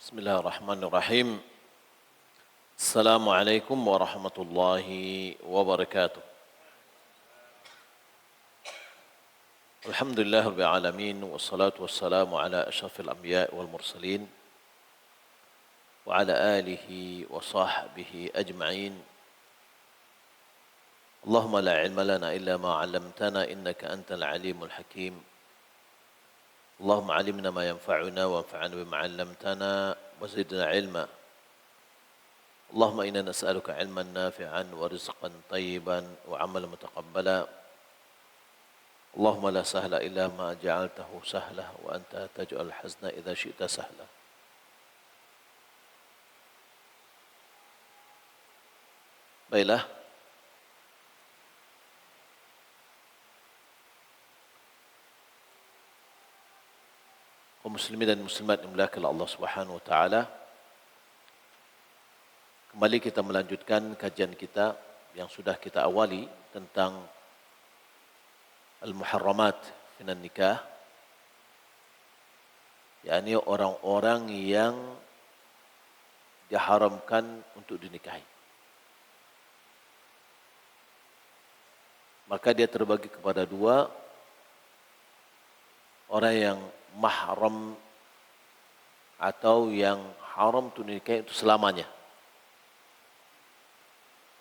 Bismillahirrahmanirrahim. Assalamualaikum warahmatullahi wabarakatuh. Alhamdulillah rabbil alamin wassalatu wassalamu ala asyrafil anbiya wal mursalin wa ala alihi wa sahbihi ajma'in. Allahumma la ilma lana illa ma 'allamtana innaka antal alimul hakim. Allahumma 'allimna ma yanfa'una wanfa'na bima 'allamtana wa zidna 'ilma. Allahumma inna nas'aluka 'ilman nafi'an wa rizqan tayyiban wa 'amalan mutaqabbala. Allahumma la sahla illa ma ja'altahu sahla wa anta taj'al hazna idza syi'ta sahla. Baiklah. Kaum muslimin dan muslimat yang dimuliakan Allah Subhanahu wa taala. Kembali kita melanjutkan kajian kita yang sudah kita awali tentang al-muharramat minan nikah. yakni orang-orang yang diharamkan untuk dinikahi. Maka dia terbagi kepada dua, orang yang mahram atau yang haram untuk dinikahi itu selamanya.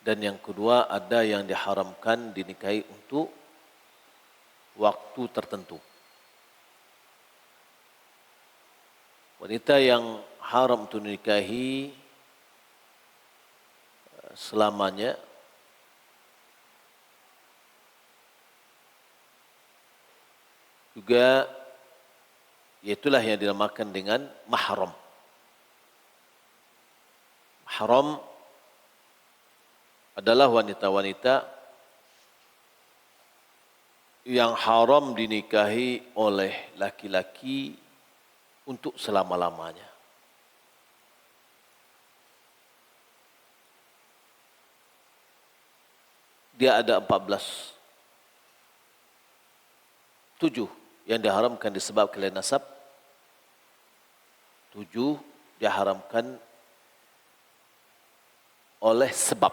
Dan yang kedua ada yang diharamkan dinikahi untuk waktu tertentu. Wanita yang haram untuk dinikahi selamanya juga yaitulah yang dinamakan dengan mahram. Mahram adalah wanita-wanita yang haram dinikahi oleh laki-laki untuk selama-lamanya. Dia ada 14. 7 yang diharamkan disebabkan oleh nasab. 7 diharamkan oleh sebab.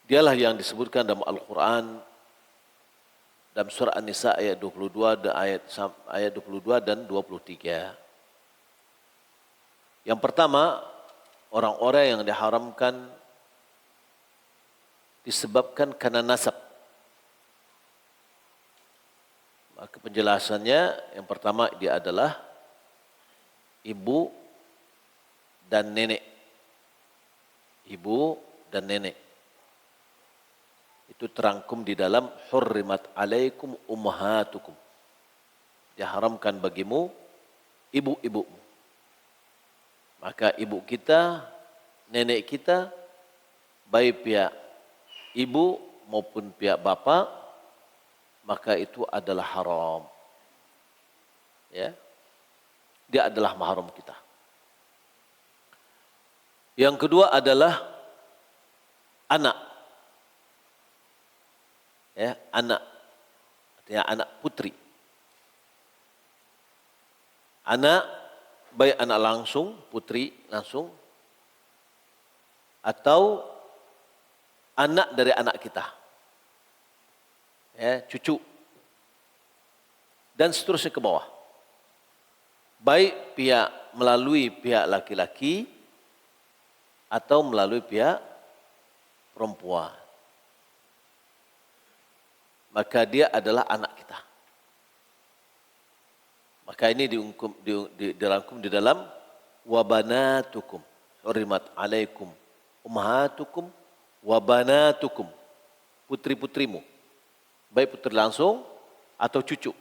Dialah yang disebutkan dalam Al-Quran dalam surah An-Nisa ayat 22 dan ayat 22 dan 23. Yang pertama, orang-orang yang diharamkan disebabkan karena nasab. Maka penjelasannya yang pertama dia adalah ibu dan nenek. Ibu dan nenek. Itu terangkum di dalam hurrimat alaikum ummahatukum. Diharamkan bagimu ibu-ibumu. Maka ibu kita, nenek kita, baik pihak ibu maupun pihak bapa, maka itu adalah haram. Ya. Dia adalah mahram kita. Yang kedua adalah anak. Ya, anak. Artinya anak putri. Anak, baik anak langsung, putri langsung, atau anak dari anak kita. Ya, cucu. Dan seterusnya ke bawah. Baik pihak melalui pihak laki-laki atau melalui pihak perempuan. Maka dia adalah anak kita. Maka ini dirangkum di dalam wabanatukum. Hurrimat alaikum ummahatukum wabanatukum. Putri-putrimu. Baik putri langsung atau cucu.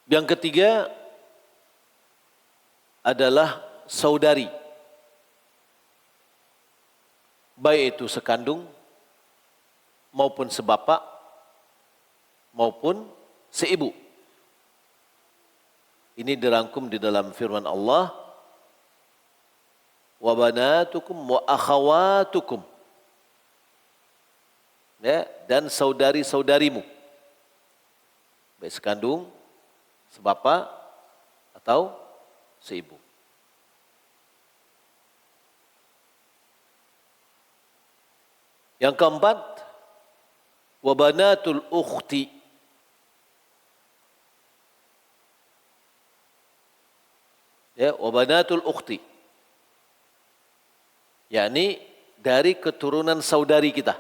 Yang ketiga adalah saudari. Baik itu sekandung, maupun sebapak, maupun seibu. Ini dirangkum di dalam firman Allah, wa banatukum wa akhawatukum. ya, dan saudari-saudarimu, baik sekandung, sebapa atau seibu. Yang keempat, wa banatul ukhti. Ya, wa banatul ukhti. Yakni dari keturunan saudari kita.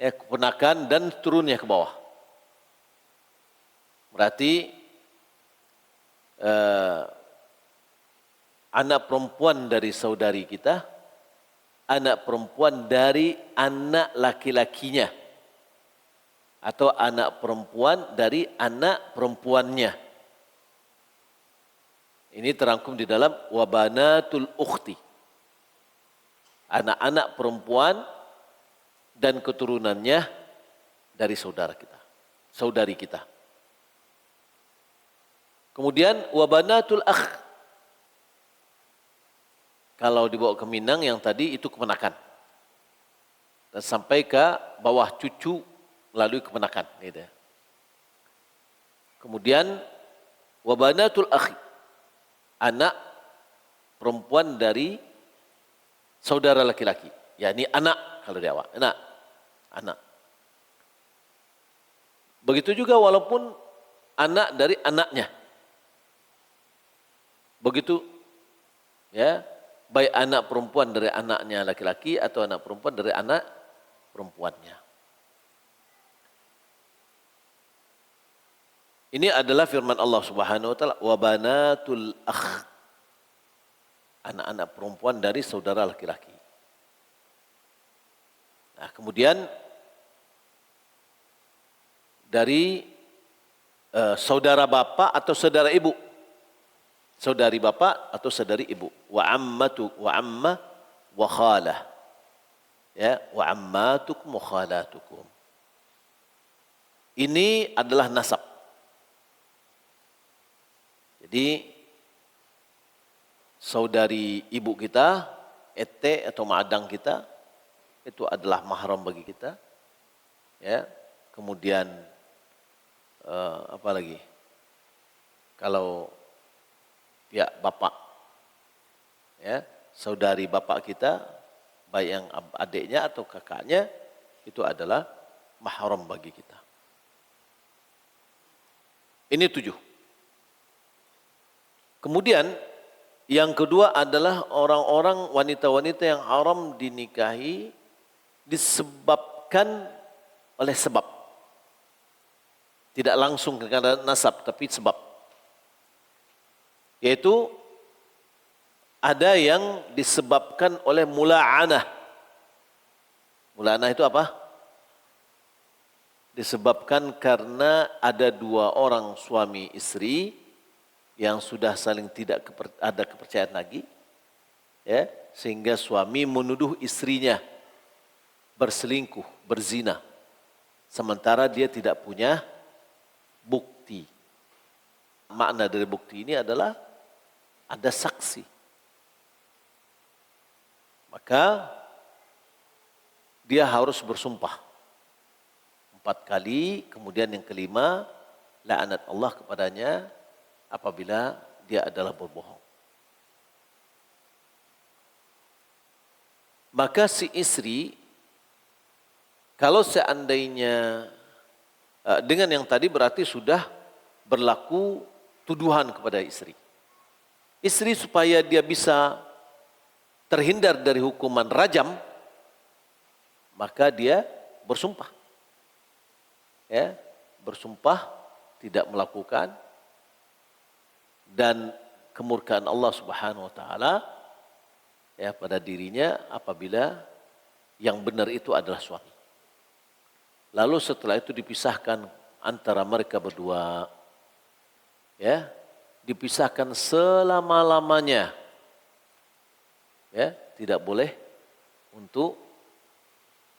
Ya, keponakan dan turunnya ke bawah. Berarti anak perempuan dari saudari kita, anak perempuan dari anak laki-lakinya, atau anak perempuan dari anak perempuannya. Ini terangkum di dalam wabanatul ukhti. Anak-anak perempuan dan keturunannya dari saudara kita, saudari kita. Kemudian wabanatul akh. Kalau dibawa ke Minang yang tadi itu keponakan. Dan sampai ke bawah cucu melalui keponakan. Gitu. Kemudian wabanatul akhi. Anak perempuan dari saudara laki-laki. yakni anak kalau dia awak. Anak. Begitu juga walaupun anak dari anaknya. Begitu ya. Baik anak perempuan dari anaknya laki-laki atau anak perempuan dari anak perempuannya. Ini adalah firman Allah Subhanahu wa taala, wa banatul akh. Anak-anak perempuan dari saudara laki-laki. Nah, kemudian dari saudara bapak atau saudara ibu. Saudari bapak atau saudari ibu. Wa ammatu wa amma wa khalah. Ya, wa ammatukum wa khalatukum. Ini adalah nasab. Jadi saudari ibu kita, ete atau madang kita, itu adalah mahram bagi kita. Ya, kemudian apa lagi? Kalau ya bapak, ya saudari bapak kita, baik yang adiknya atau kakaknya, itu adalah mahram bagi kita. Ini 7. Kemudian yang kedua adalah orang-orang wanita-wanita yang haram dinikahi disebabkan oleh sebab. Tidak langsung karena nasab, tapi sebab. Yaitu ada yang disebabkan oleh mula'anah. Mula'anah itu apa? Disebabkan karena ada 2 orang suami istri yang sudah saling tidak ada kepercayaan lagi, ya, sehingga suami menuduh istrinya berselingkuh, berzina, sementara dia tidak punya bukti. Makna dari bukti ini adalah ada saksi. Maka dia harus bersumpah 4 kali, kemudian yang kelima laknat Allah kepadanya apabila dia adalah berbohong. Maka si istri kalau seandainya dengan yang tadi berarti sudah berlaku tuduhan kepada istri. Istri supaya dia bisa terhindar dari hukuman rajam, maka dia bersumpah. Ya, bersumpah tidak melakukan, dan kemurkaan Allah Subhanahu wa taala ya pada dirinya apabila yang benar itu adalah suami. Lalu setelah itu dipisahkan antara mereka berdua. Ya, dipisahkan selama-lamanya. Ya, tidak boleh untuk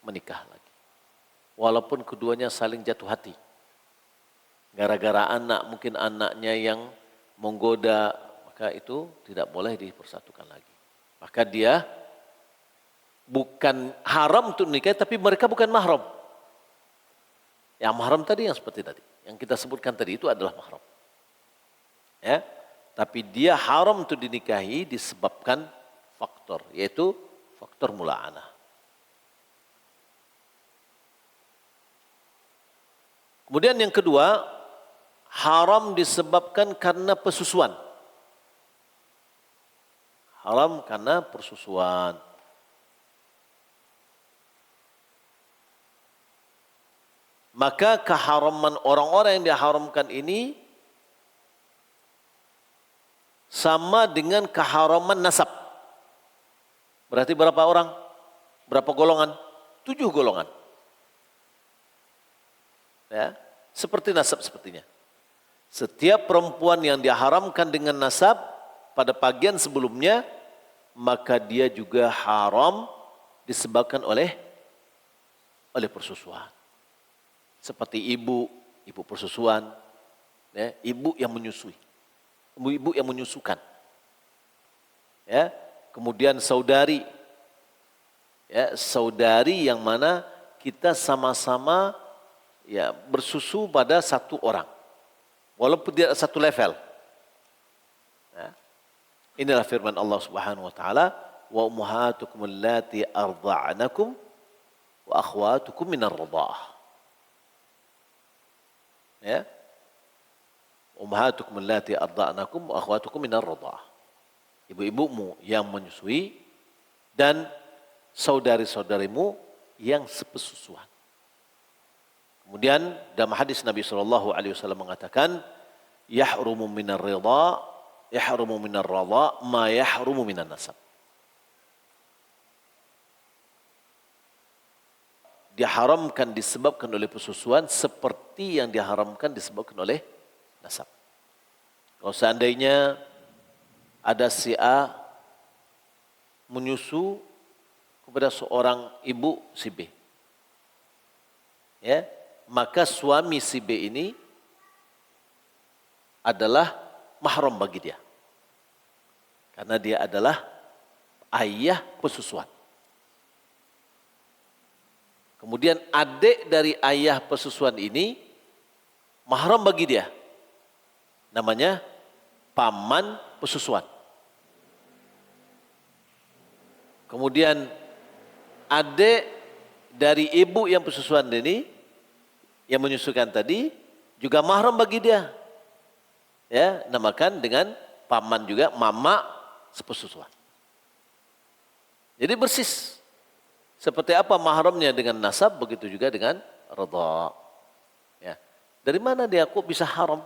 menikah lagi. Walaupun keduanya saling jatuh hati. Gara-gara anak, mungkin anaknya yang menggoda, maka itu tidak boleh dipersatukan lagi. Maka dia bukan haram untuk nikah, tapi mereka bukan mahram. Yang mahram tadi yang seperti tadi, yang kita sebutkan tadi itu adalah mahram. Ya, tapi dia haram untuk dinikahi disebabkan faktor, yaitu faktor mula'anah. Kemudian yang kedua, haram disebabkan karena persusuan. Haram karena persusuan. Maka keharaman orang-orang yang diharamkan ini sama dengan keharaman nasab. Berarti berapa orang? Berapa golongan? 7 golongan. Ya, seperti nasab sepertinya. Setiap perempuan yang diharamkan dengan nasab pada bagian sebelumnya, maka dia juga haram disebabkan oleh persusuan. Seperti ibu persusuan, ya, ibu yang menyusui, ibu yang menyusukan, ya. Kemudian saudari, ya, saudari yang mana kita sama-sama ya bersusu pada satu orang, walaupun tidak satu level. Ya. Inilah firman Allah Subhanahu Wa Taala, wa ummahatukum allati arda'anakum wa akhwatukum minar radha'ah. Ya, ummahatukum allati arda'nakum wa akhwatukum minar radha'ah. Ibu-ibumu yang menyusui dan saudari-saudarimu yang sepesusuan. Kemudian dalam hadis Nabi SAW mengatakan, yahrumu minar ridha, yahrumu minar radha, ma yahrumu minan nasab. Diharamkan disebabkan oleh persusuan seperti yang diharamkan disebabkan oleh nasab. Kalau seandainya ada si A menyusu kepada seorang ibu si B, ya, maka suami si B ini adalah mahram bagi dia, karena dia adalah ayah persusuan. Kemudian adik dari ayah persusuan ini mahram bagi dia, namanya paman persusuan. Kemudian adik dari ibu yang persusuan ini, yang menyusukan tadi, juga mahram bagi dia, ya, namakan dengan paman juga, mama sepersusuan. Jadi persis seperti apa mahramnya dengan nasab, begitu juga dengan radha. Ya. Dari mana dia kok bisa haram?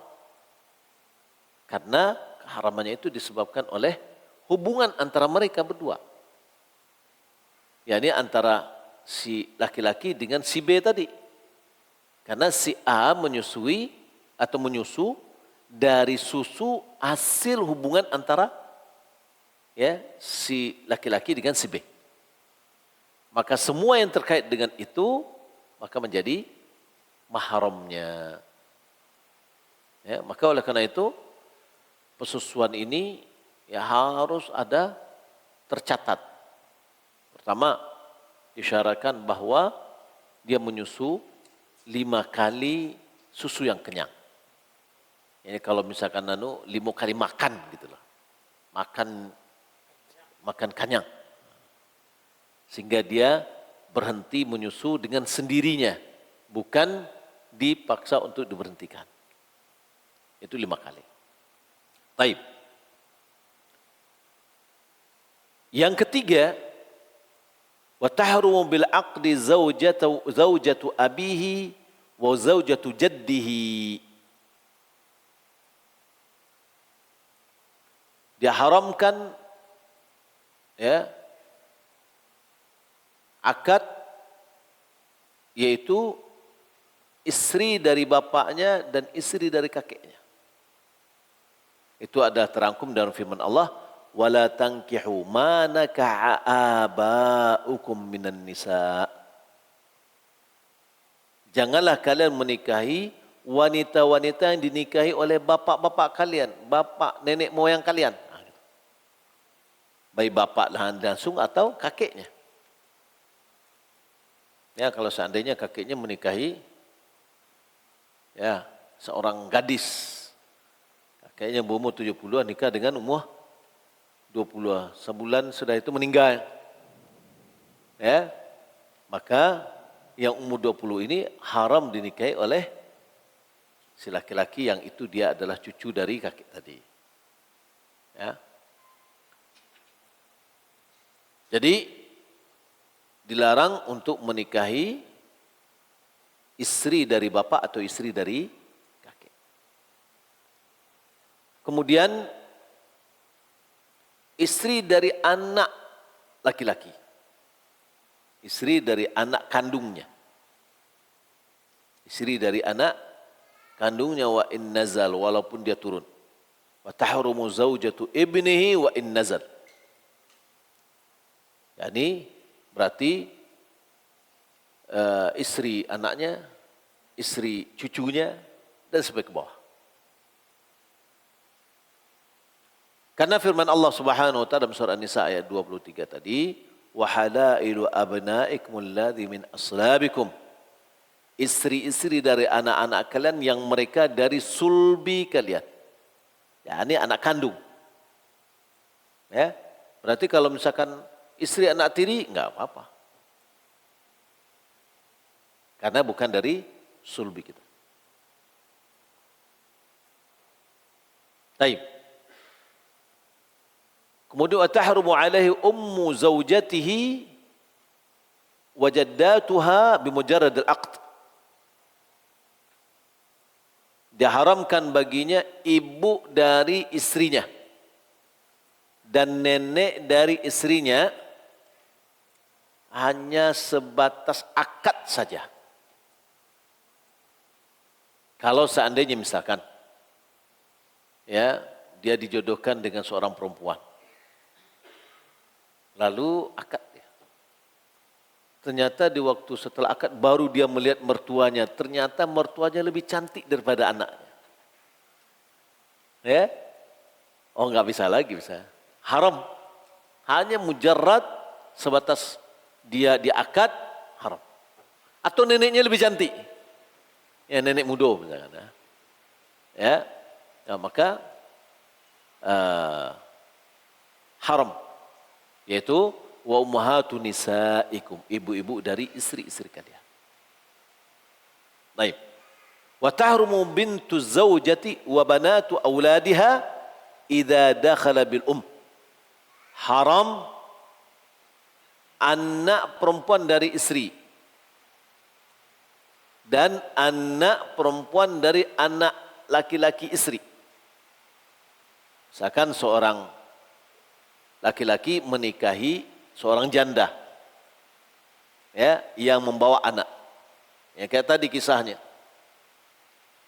Karena keharamannya itu disebabkan oleh hubungan antara mereka berdua. yakni antara si laki-laki dengan si B tadi. Karena si A menyusui atau menyusu dari susu hasil hubungan antara ya si laki-laki dengan si B. Maka semua yang terkait dengan itu maka menjadi mahramnya. Ya, maka oleh karena itu persusuan ini ya harus ada tercatat. Pertama, disyaratkan bahwa dia menyusu 5 kali susu yang kenyang. Ini kalau misalkan 5 kali makan gitu loh. Makan kenyang. Sehingga dia berhenti menyusu dengan sendirinya, bukan dipaksa untuk diberhentikan. Itu 5 kali. Taib. Yang ketiga, wa tahrumu bil aqdi zaujatu abihi wa zaujatu jaddihi. Diharamkan ya akad, yaitu istri dari bapaknya dan istri dari kakeknya. Itu ada terangkum dalam firman Allah, wala tankihu ma nakaha abaukum minan nisa. Janganlah kalian menikahi wanita-wanita yang dinikahi oleh bapak-bapak kalian, bapak nenek moyang kalian. Baik bapak langsung atau kakeknya. Ya, kalau seandainya kakeknya menikahi ya seorang gadis, kakeknya berumur 70 nikah dengan umur 20, sebulan sudah itu meninggal. Ya, maka yang umur 20 ini haram dinikahi oleh si laki-laki yang itu dia adalah cucu dari kakek tadi. Ya. Jadi dilarang untuk menikahi istri dari bapak atau istri dari kakek. Kemudian istri dari anak laki-laki. Istri dari anak kandungnya. Istri dari anak kandungnya wa in nazal, walaupun dia turun. Wa tahrumu zaujatu ibnihi wa in nazal. Yani berarti istri anaknya, istri cucunya, dan sampai ke bawah. Karena firman Allah Subhanahu wa taala dalam surah An-Nisa ayat 23 tadi, wa halailu abnaikum alladzi min aslabikum. Istri-istri dari anak-anak kalian yang mereka dari sulbi kalian. Ya, ini anak kandung. Ya. Berarti kalau misalkan istri anak tiri enggak apa-apa. Karena bukan dari sulbi kita. Baik. Kemudian atahrumu alaihi ummu zaujatihi wa jaddatuha bimujarrad al-aqd. Diharamkan baginya ibu dari istrinya dan nenek dari istrinya hanya sebatas akad saja. Kalau seandainya misalkan ya dia dijodohkan dengan seorang perempuan, lalu akad dia. Ternyata di waktu setelah akad baru dia melihat mertuanya. Ternyata mertuanya lebih cantik daripada anaknya. Ya? Oh enggak bisa lagi bisa. Haram. Hanya mujarrad sebatas dia diakad haram. Atau neneknya lebih cantik. Ya nenek muda misalkan. Ya. Nah, maka haram. Yaitu wa ummahatu nisaikum, ibu-ibu dari istri-istri kalian. Baik. Wa tahrumu bintu zaujati wa banatu auladiha idza dakhala bil Haram anak perempuan dari istri dan anak perempuan dari anak laki-laki istri. Misalkan seorang laki-laki menikahi seorang janda ya yang membawa anak. Ya kayak tadi kisahnya.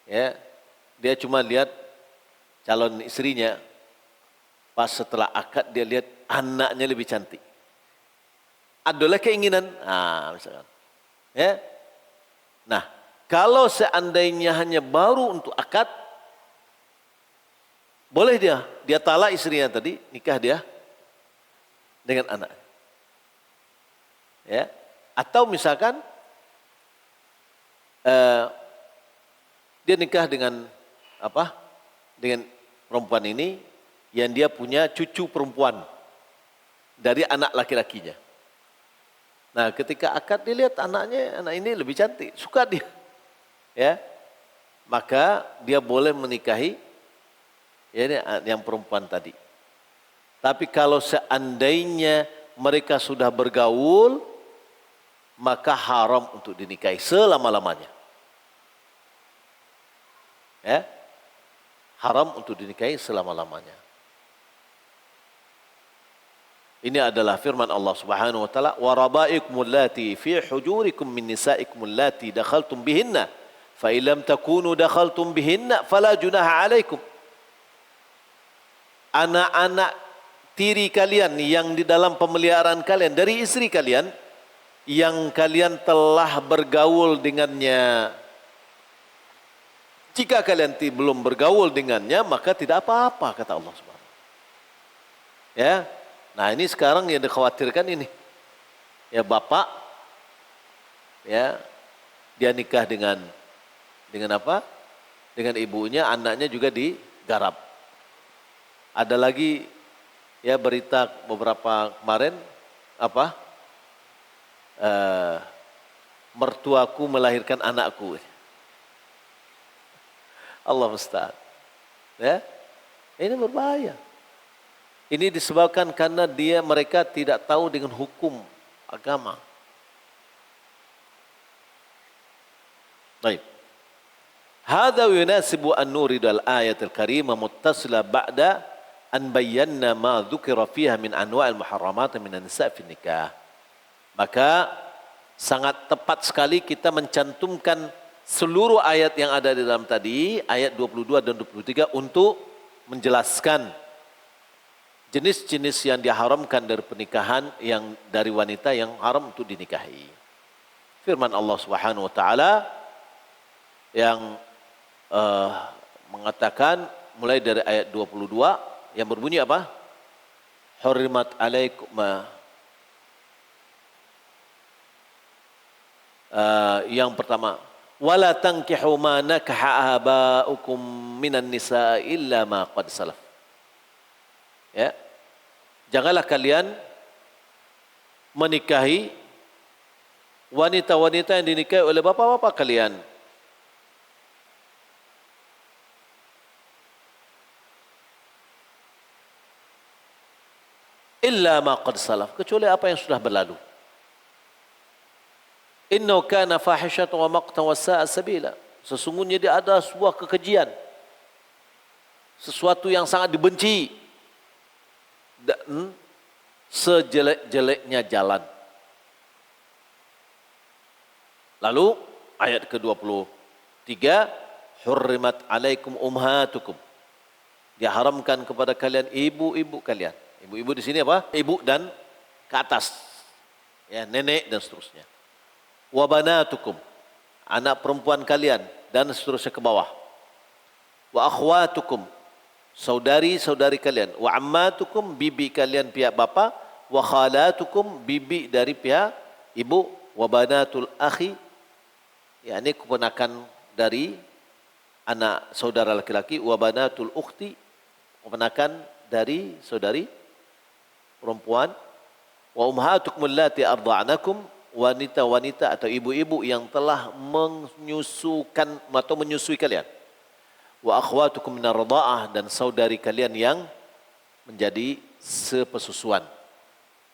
Ya, dia cuma lihat calon istrinya, pas setelah akad dia lihat anaknya lebih cantik. Adalah keinginan, misalkan. Ya. Nah, kalau seandainya hanya baru untuk akad, boleh dia talak istrinya tadi, nikah dia dengan anak. Ya, atau misalkan dia nikah dengan apa? Dengan perempuan ini yang dia punya cucu perempuan dari anak laki-lakinya. Nah, ketika akad dia lihat anaknya, anak ini lebih cantik, suka dia. Ya. Maka dia boleh menikahi ya ini yang perempuan tadi. Tapi kalau seandainya mereka sudah bergaul, maka haram untuk dinikahi selama-lamanya. Ya, haram untuk dinikahi selama-lamanya. Ini adalah firman Allah Subhanahu wa taala, "Wa rabaikum allati fi hujurikum min nisaikum allati dakhaltum bihinna, fa illam takunu dakhaltum bihinna fala junaha 'alaikum." Anak-anak tiri kalian yang di dalam pemeliharaan kalian dari istri kalian yang kalian telah bergaul dengannya. Jika kalian belum bergaul dengannya, maka tidak apa-apa, kata Allah Subhanahu. Ya, nah ini sekarang yang dikhawatirkan ini. Ya bapak ya, dia nikah dengan apa? Dengan ibunya, anaknya juga digarap. Ada lagi ya berita beberapa kemarin apa? Mertuaku melahirkan anakku. Allah musta'an. Ya, ini berbahaya. Ini disebabkan karena mereka tidak tahu dengan hukum agama. Baik. Hadza yunasibu an nuridu al-ayat al-karimah muttasila ba'da an bayyana ma dzukira fiha min anwa'il muharramat min an-nisa' fi nikah. Maka sangat tepat sekali kita mencantumkan seluruh ayat yang ada di dalam tadi, ayat 22 dan 23 untuk menjelaskan jenis-jenis yang diharamkan dari pernikahan yang dari wanita yang haram untuk dinikahi. Firman Allah Subhanahu wa taala yang mengatakan mulai dari ayat 22 yang berbunyi apa? Hurrimat alaikum yang pertama, wala tankihu ma nakaha abaukum minan nisa illa ma qad salaf. Ya. Janganlah kalian menikahi wanita-wanita yang dinikahi oleh bapak-bapak kalian. Illa ma qad salaf, kecuali apa yang sudah berlalu. Innahu kana fahishatan wa maqtan wa sa'a sabila. Sesungguhnya dia ada sebuah kekejian. Sesuatu yang sangat dibenci. Dan sejelek-jeleknya jalan. Lalu ayat ke-23, hurrimat alaikum ummahatukum. Diharamkan kepada kalian ibu-ibu kalian. Ibu-ibu di sini apa? Ibu dan ke atas. Ya, nenek dan seterusnya. Wa banatukum, anak perempuan kalian dan seterusnya ke bawah. Wa akhwatukum, saudari-saudari kalian. Wa ammatukum, bibi kalian pihak bapa. Wa khalatukum, bibi dari pihak ibu. Wa banatul akhi, yakni keponakan dari anak saudara laki-laki. Wa banatul ukhti, keponakan dari saudari perempuan. Wa ummahatukum allati arda'nakum, wanita-wanita atau ibu-ibu yang telah menyusukan atau menyusui kalian. Wa akhwatukum minar radha'ah, dan saudari kalian yang menjadi sepesusuan.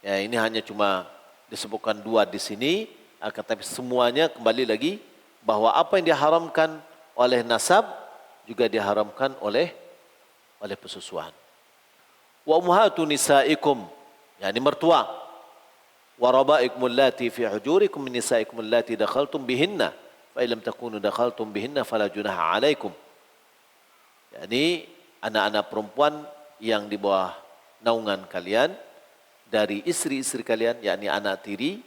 Ya, ini hanya cuma disebutkan dua di sini, tapi semuanya kembali lagi bahwa apa yang diharamkan oleh nasab juga diharamkan oleh pesusuan. Wa ummahatu nisaikum, yakni mertua. Wa rabaikum allati fi hujurikum min nisaikum allati dakhaltum bihinna fa illam takunu dakhaltum bihinna fala junaha alaikum. Yani anak-anak perempuan yang di bawah naungan kalian dari istri-istri kalian, yakni anak tiri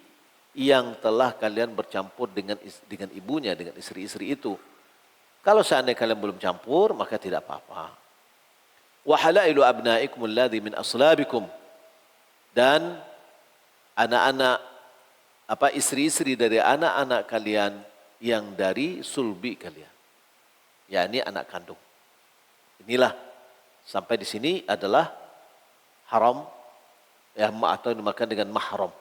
yang telah kalian bercampur dengan ibunya, dengan istri-istri itu. Kalau seandainya kalian belum campur, maka tidak apa-apa. Wa halailu abnaikum alladhi min aslabikum, dan anak-anak istri-istri dari anak-anak kalian yang dari sulbi kalian, yakni anak kandung. Inilah sampai di sini adalah haram ya, atau dimakan dengan mahram.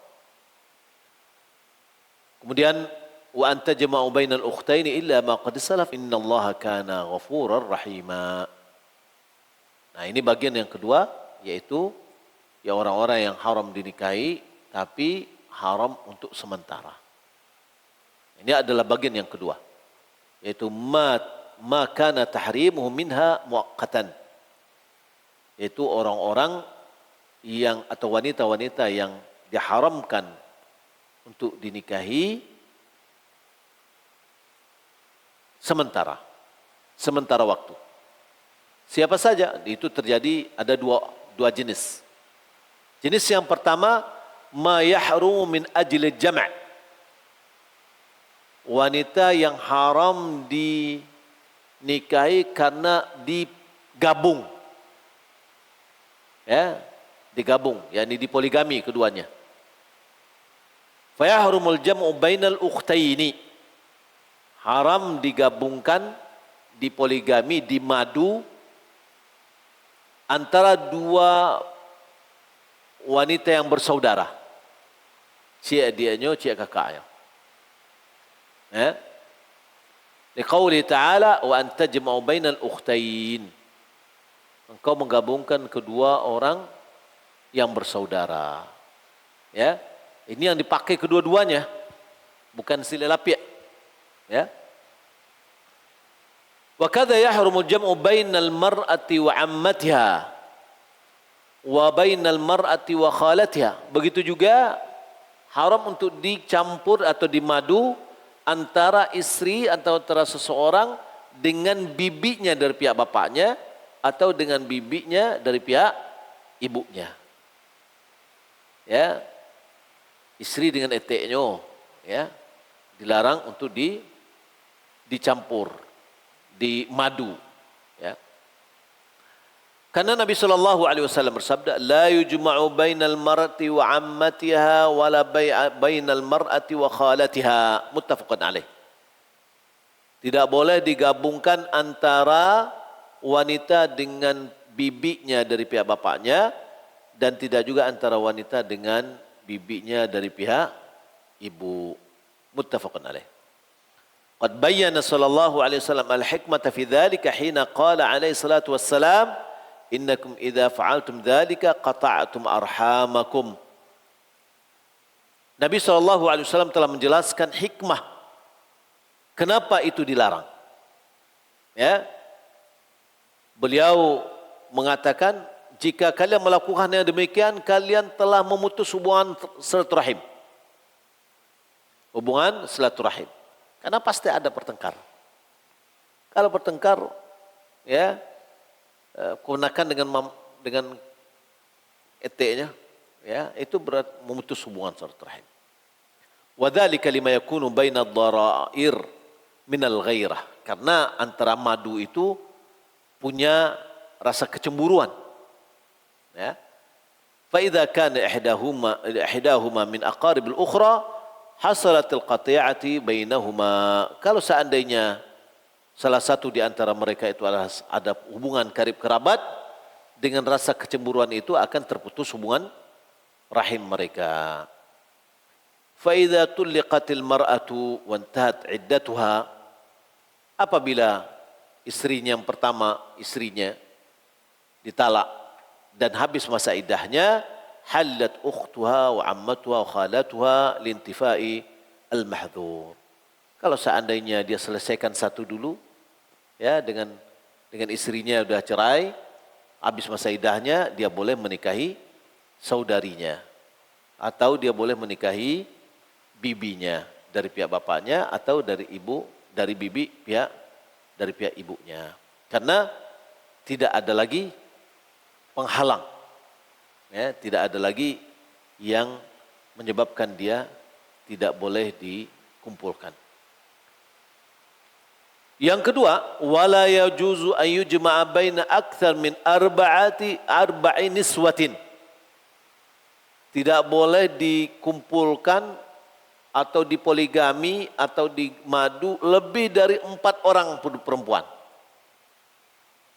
Kemudian wa anta jama'u bainal ukhtaini illa ma qad salaf innallaha kana ghafurar rahima. Nah, ini bagian yang kedua, yaitu ya orang-orang yang haram dinikahi tapi haram untuk sementara. Ini adalah bagian yang kedua, yaitu ma kana tahrimuhu minha muaqqatan, yaitu orang-orang yang atau wanita-wanita yang diharamkan untuk dinikahi sementara waktu. Siapa saja? Itu terjadi, ada dua jenis. Jenis yang pertama, ma yahrumu min ajli jam', wanita yang haram dinikahi karena digabung, ya, digabung, yakni dipoligami keduanya. Fayahrumul jam'u bainal ukhtaini. Haram digabungkan, di poligami, di madu antara dua wanita yang bersaudara. Cik adiknya, cik kakaknya. Liqauli ta'ala wa an tajma'u bainal ukhtain. Engkau menggabungkan kedua orang yang bersaudara. Ya. Ini yang dipakai kedua-duanya. Bukan silih lapik. Ya. Wa kadza yahrumul jam'u bainal mar'ati wa 'ammatiha wa bainal mar'ati wa khalatiha. Begitu juga haram untuk dicampur atau dimadu antara istri atau antara seseorang dengan bibinya dari pihak bapaknya atau dengan bibinya dari pihak ibunya. Ya. Istri dengan eteknya, ya. Dilarang untuk dicampur, dimadu, ya. Karena Nabi SAW bersabda, la yujma'u bainal mar'ati wa 'ammatiha wa la bainal mar'ati wa khalatiha, muttafaqun alaih. Tidak boleh digabungkan antara wanita dengan bibinya dari pihak bapaknya dan tidak juga antara wanita dengan bibinya dari pihak ibu, muttafaqun alaih. Qad bayyana sallallahu alaihi wasallam al-hikmata fi dzalika hina qala alaihi salatu wassalam innakum idza fa'altum dzalika qata'tum arhamakum. Nabi sallallahu alaihi wasallam telah menjelaskan hikmah kenapa itu dilarang. Ya. Beliau mengatakan jika kalian melakukan yang demikian kalian telah memutus hubungan silaturahim. Hubungan silaturahim. Karena pasti ada pertengkar. Kalau bertengkar, ya, gunakan dengan eteknya, ya, itu berat memutus hubungan silaturahim. Wa dzalika lima yakunu baina ad-dara'ir min al-ghairah. Karena antara madu itu punya rasa kecemburuan. Ya. Fa idza kana ihdahuma min aqaribil ukhra hasalatil qati'ati bainahuma. Kalau seandainya salah satu di antara mereka itu ada hubungan karib kerabat, dengan rasa kecemburuan itu akan terputus hubungan rahim mereka. Fa idza tulliqatil mar'atu wa intahat iddatuha, apabila istrinya yang pertama ditalak dan habis masa iddahnya, halat ukhtuha wa ammatuha wa khalatuha lintifai al-mahdhur. Kalau seandainya dia selesaikan satu dulu, ya, dengan istrinya sudah cerai, habis masa iddahnya, dia boleh menikahi saudarinya atau dia boleh menikahi bibinya dari pihak bapaknya atau dari bibi dari pihak ibunya. Karena tidak ada lagi penghalang, ya, tidak ada lagi yang menyebabkan dia tidak boleh dikumpulkan. Yang kedua, wala yajuzu an yujma'a baina akthar min arba'i niswatin. Tidak boleh dikumpulkan atau dipoligami atau dimadu lebih dari 4 orang perempuan.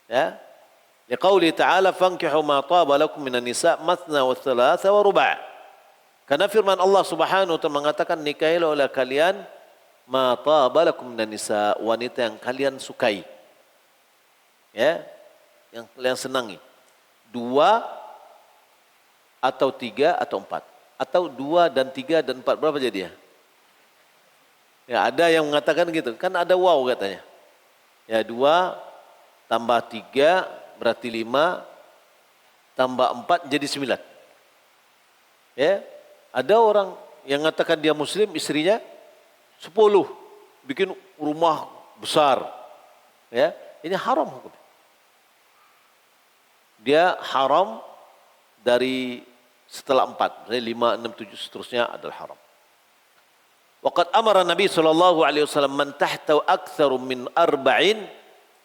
Ya. Liqauli ta'ala fankihu ma taba lakum minan nisa mathna wa thalatha wa ruba'. Karena firman Allah Subhanahu wa ta'ala mengatakan nikahilah oleh kalian ma taba lakum minan nisa, wanita yang kalian sukai. Ya, yang kalian senangi. 2 atau 3 atau 4. Atau 2 dan 3 dan 4, berapa jadinya? Ya, ada yang mengatakan gitu. Kan ada waw katanya. Ya, 2 tambah 3 berarti 5, tambah 4 jadi 9. Ya, ada orang yang mengatakan dia muslim, istrinya 10, bikin rumah besar. Ya, ini haram hukum. Dia haram dari setelah 4, dari 5, 6, 7 seterusnya adalah haram. Waqad amara Nabi sallallahu alaihi wasallam man tahta aktsaru min arba'in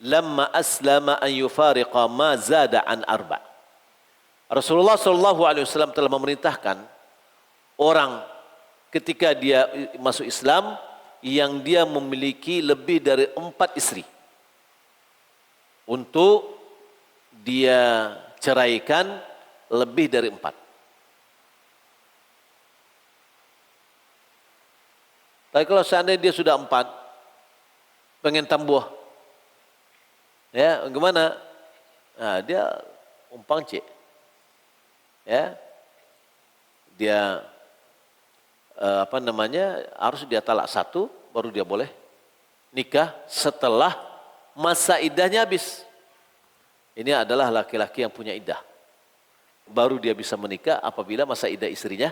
lamma aslama an yufariqa ma zada an 4. Rasulullah sallallahu alaihi wasallam telah memerintahkan orang ketika dia masuk Islam yang dia memiliki lebih dari 4 istri. Untuk dia ceraikan lebih dari 4. Tapi kalau seandainya dia sudah 4, pengen tambah, ya gimana? Nah, dia umpang cik, ya, dia harus dia talak 1, baru dia boleh nikah setelah masa iddahnya habis. Ini adalah laki-laki yang punya iddah. Baru dia bisa menikah apabila masa iddah istrinya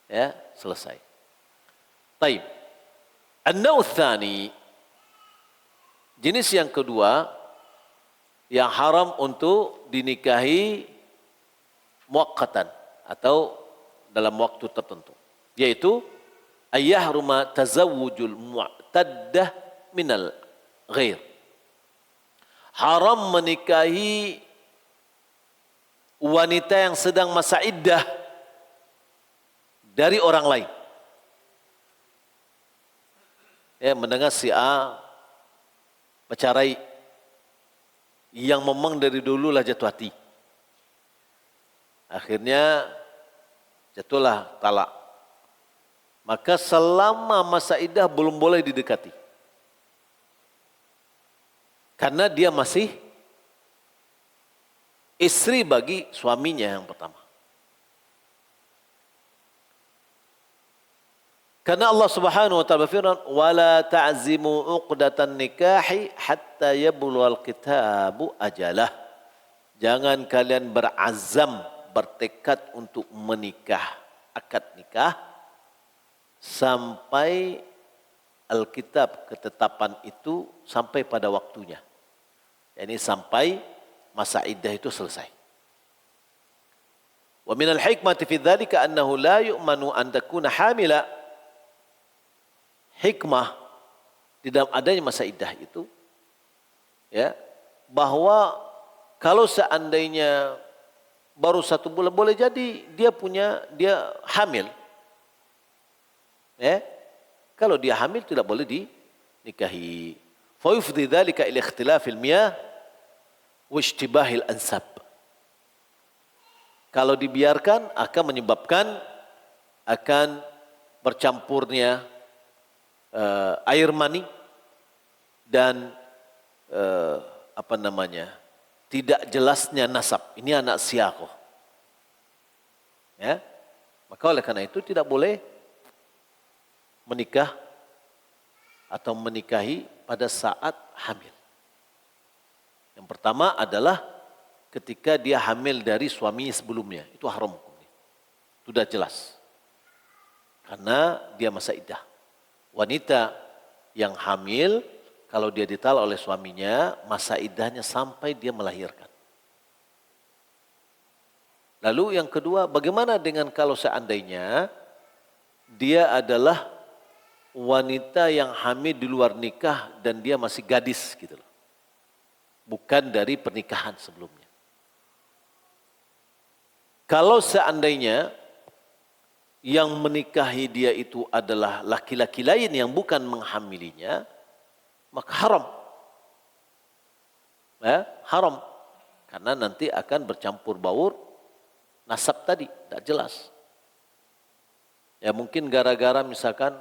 ya selesai. Taib. An-naw' tsani, jenis yang kedua yang haram untuk dinikahi muaqqatan atau dalam waktu tertentu, yaitu ayyahruma tazawwujul mu'taddah minal ghair. Haram menikahi wanita yang sedang masa iddah dari orang lain. Ya, mendengar si A bercerai, yang memang dari dulu lah jatuh hati. Akhirnya jatuhlah talak. Maka selama masa iddah belum boleh didekati. Karena dia masih istri bagi suaminya yang pertama. Karena Allah Subhanahu wa taala berfirman, "Wala ta'zimu 'uqdatan nikahi hatta yablughal kitabu ajalah." Jangan kalian berazam, bertekad untuk menikah, akad nikah sampai Alkitab, ketetapan itu sampai pada waktunya. Yani sampai masa iddah itu selesai. Wa minal hikmati fi dzalika annahu la yu'manu an takuna hamila. Hikmah di dalam adanya masa iddah itu, ya, bahwa kalau seandainya baru 1 bulan, boleh jadi dia hamil, ya. Kalau dia hamil tidak boleh dinikahi. Fa yufdi dzalika ila ikhtilafil miyah wa ishtibahil ansab. Kalau dibiarkan akan menyebabkan akan bercampurnya air mani dan tidak jelasnya nasab. Ini anak siapa? Ya, maka oleh karena itu tidak boleh menikah atau menikahi pada saat hamil. Yang pertama adalah ketika dia hamil dari suami sebelumnya, itu haram hukumnya. Sudah jelas. Karena dia masa iddah. Wanita yang hamil, kalau dia ditalak oleh suaminya, masa iddahnya sampai dia melahirkan. Lalu yang kedua, bagaimana dengan kalau seandainya dia adalah wanita yang hamil di luar nikah dan dia masih gadis gitu loh. Bukan dari pernikahan sebelumnya. Kalau seandainya yang menikahi dia itu adalah laki-laki lain yang bukan menghamilinya, maka haram. Ya, haram. Karena nanti akan bercampur baur nasab tadi, tidak jelas. Ya mungkin gara-gara misalkan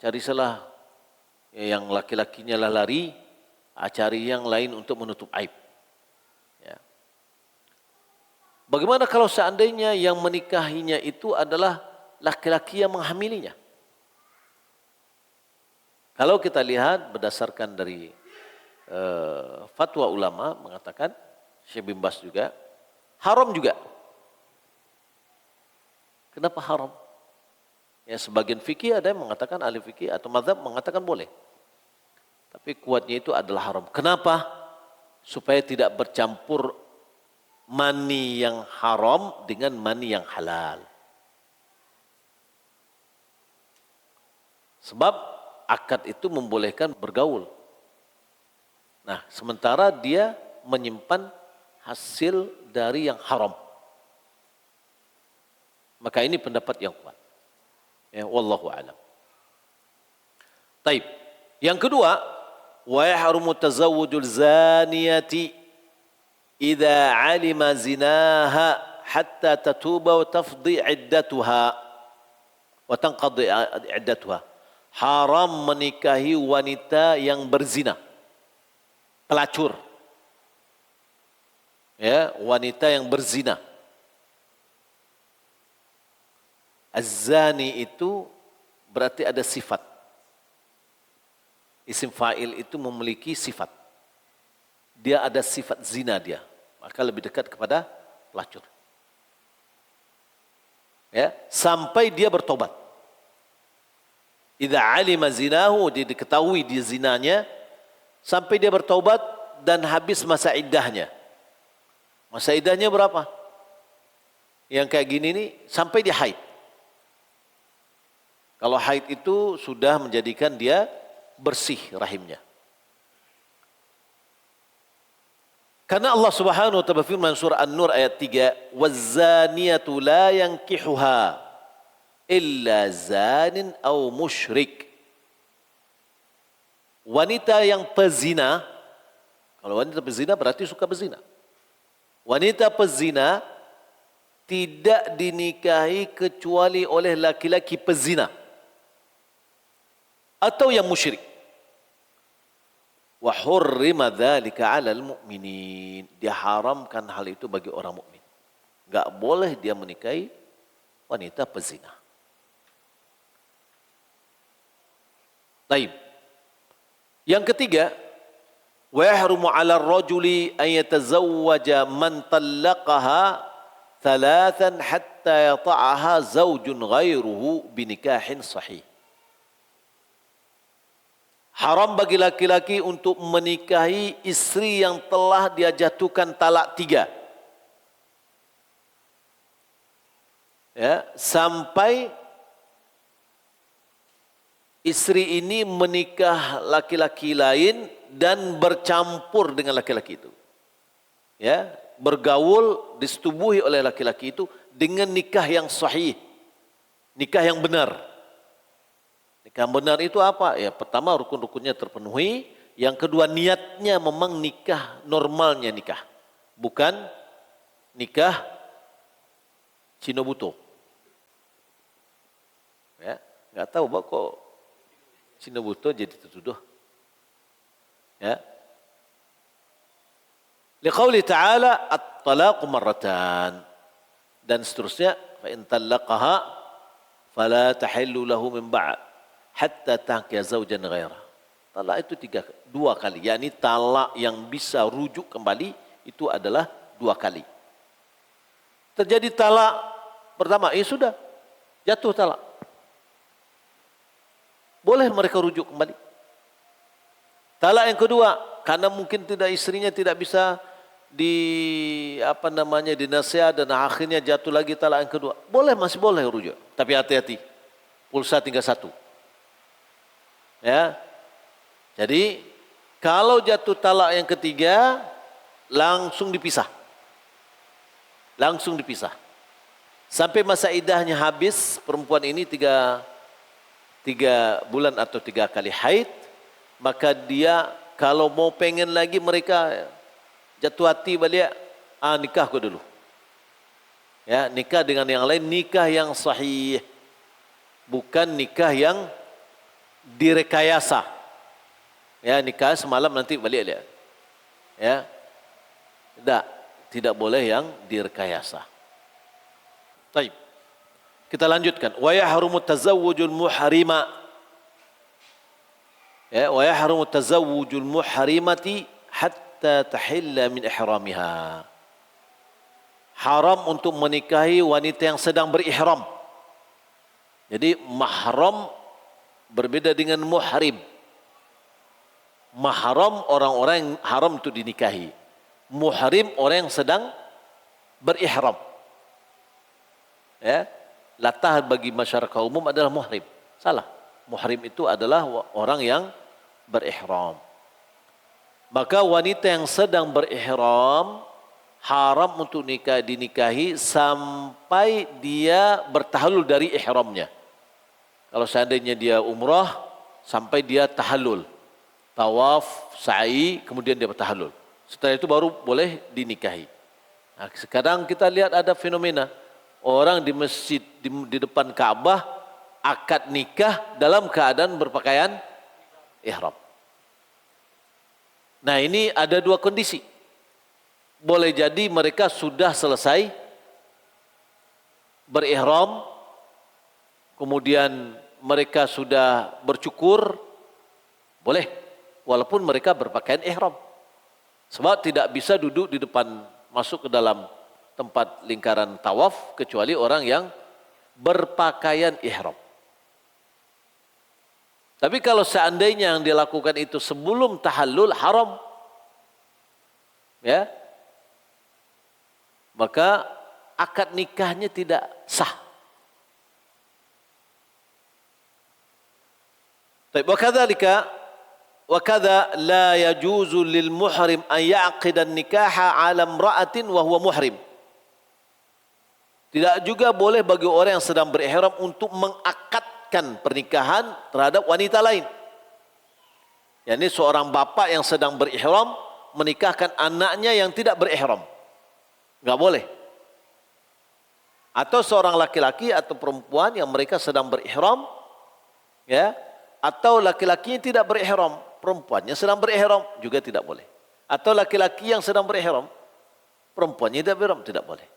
cari salah yang laki-lakinya lah lari, cari yang lain untuk menutup aib. Ya. Bagaimana kalau seandainya yang menikahinya itu adalah laki-laki yang menghamilinya? Kalau kita lihat berdasarkan dari fatwa ulama mengatakan, Syekh bin Baz juga, haram juga. Kenapa haram? Ya sebagian fikih ada yang mengatakan, ahli fikih atau mazhab mengatakan boleh. Tapi kuatnya itu adalah haram. Kenapa? Supaya tidak bercampur mani yang haram dengan mani yang halal. Sebab akad itu membolehkan bergaul. Nah, sementara dia menyimpan hasil dari yang haram. Maka ini pendapat yang kuat. Ya, wallahu a'lam. Taib. Yang kedua, wa yahrumu tazawwujul zaniyati idza 'alima zinaha hatta tatuba wa tafdi 'iddatuha wa tanqadi 'iddatuha. Haram menikahi wanita yang berzina. Pelacur. Ya, wanita yang berzina. Az-zani itu berarti ada sifat. Isim fa'il itu memiliki sifat. Dia ada sifat zina dia. Maka lebih dekat kepada pelacur. Ya, sampai dia bertobat. Idza 'alima zinahu, dia diketahui dia zinanya, sampai dia bertobat dan habis masa iddahnya. Masa iddahnya berapa? Yang kayak gini nih sampai dia haid. Kalau haid itu sudah menjadikan dia bersih rahimnya. Karena Allah Subhanahu wa taala firman surah An-Nur ayat 3, "Waz-zaniyatu la yankihuha illa zanin aw musyrik." Wanita yang pezina, kalau wanita pezina berarti suka berzina. Wanita pezina tidak dinikahi kecuali oleh laki-laki pezina atau yang musyrik. Wa hurrima dzalika 'alal mu'minin. Diharamkan hal itu bagi orang mukmin. Enggak boleh dia menikahi wanita pezina. Baik. Yang ketiga, wa yahrumu 'ala ar-rajuli an yatazawwaja man talaqaha thalathan hatta yata'aha zawjun ghairuhu binikahin sahih. Haram bagi laki-laki untuk menikahi istri yang telah dia jatuhkan talak 3. Ya, sampai istri ini menikah laki-laki lain dan bercampur dengan laki-laki itu. Ya, bergaul, disetubuhi oleh laki-laki itu dengan nikah yang sahih. Nikah yang benar. Nikah benar itu apa? Ya, pertama rukun-rukunnya terpenuhi. Yang kedua niatnya memang nikah, normalnya nikah. Bukan nikah Cinobuto. Ya, nggak tahu kok Cinobuto jadi tertuduh. Ya. Liqauli ta'ala at-talaqu marratan. Dan seterusnya, fa in talaqaha fala tahillu lahu min ba'd hatta tankiya zaujan ghairah. Talak itu 2 kali. Yakni talak yang bisa rujuk kembali itu adalah 2 kali. Terjadi talak pertama, sudah jatuh talak. Boleh mereka rujuk kembali. Talak yang kedua, karena mungkin istrinya tidak bisa dinasihat dan akhirnya jatuh lagi talak yang kedua. Masih boleh rujuk. Tapi hati-hati. Pulsa tinggal 1. Ya. Jadi kalau jatuh talak yang ketiga langsung dipisah. Langsung dipisah. Sampai masa iddahnya habis, perempuan ini 3 bulan atau 3 kali haid, maka dia kalau mau pengen lagi mereka jatuh hati balik, nikah kau dulu. Ya, nikah dengan yang lain, nikah yang sahih. Bukan nikah yang direkayasa. Ya, nikah semalam nanti balik dia. Ya. Tidak boleh yang direkayasa. Baik. Kita lanjutkan. Wa yahrumu tazawwujul muhrima. Ya, wa yahrumu tazawwujul muhrimati hatta tahilla min ihramiha. Haram untuk menikahi wanita yang sedang berihram. Jadi mahram berbeda dengan muhrim. Mahram orang-orang yang haram untuk dinikahi. Muhrim orang yang sedang berihram. Ya, latah bagi masyarakat umum adalah muhrim. Salah. Muhrim itu adalah orang yang berihram. Maka wanita yang sedang berihram haram untuk dinikahi sampai dia bertahalul dari ihramnya. Kalau seandainya dia umrah sampai dia tahallul, tawaf, sa'i, kemudian dia tahallul. Setelah itu baru boleh dinikahi. Nah, sekarang kita lihat ada fenomena orang di masjid di depan Ka'bah akad nikah dalam keadaan berpakaian ihram. Nah, ini ada dua kondisi. Boleh jadi mereka sudah selesai berihram, kemudian mereka sudah bercukur, boleh, walaupun mereka berpakaian ihram. Sebab tidak bisa duduk di depan, masuk ke dalam tempat lingkaran tawaf, kecuali orang yang berpakaian ihram. Tapi kalau seandainya yang dilakukan itu sebelum tahallul haram, ya, maka akad nikahnya tidak sah. Baik, wakadha la yajuzu lil muhrim an ya'qida nikaha 'ala imra'atin wa huwa muhrim. Tidak juga boleh bagi orang yang sedang berihram untuk mengakadkan pernikahan terhadap wanita lain. Yani seorang bapak yang sedang berihram menikahkan anaknya yang tidak berihram. Enggak boleh. Atau seorang laki-laki atau perempuan yang mereka sedang berihram, ya, atau laki-laki yang tidak berihram, perempuannya sedang berihram juga tidak boleh. Atau laki-laki yang sedang berihram, perempuannya tidak berihram, tidak boleh.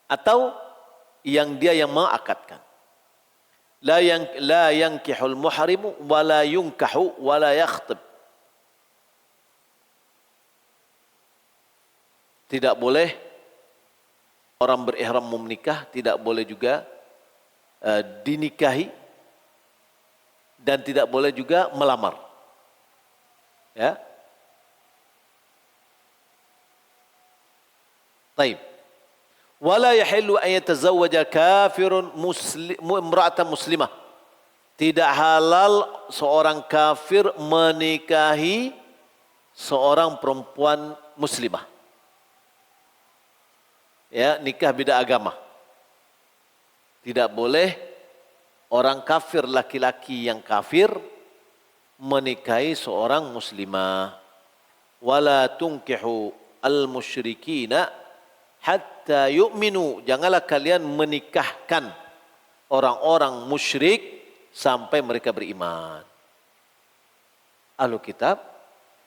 Atau yang dia yang mengakadkan. La yankihul muhrimu wa la yunkahu wa la yakhtib. Tidak boleh orang berihram menikah, tidak boleh juga dinikahi, dan tidak boleh juga melamar. Ya. Baik. Wala yahillu an yatazawwaja kafirun imra'atan muslimah. Tidak halal seorang kafir menikahi seorang perempuan muslimah. Ya, nikah beda agama. Tidak boleh orang kafir, laki-laki yang kafir menikahi seorang muslimah. Wala tunkihu al-musyrikina hatta yu'minu. Janganlah kalian menikahkan orang-orang musyrik sampai mereka beriman. Ahlul kitab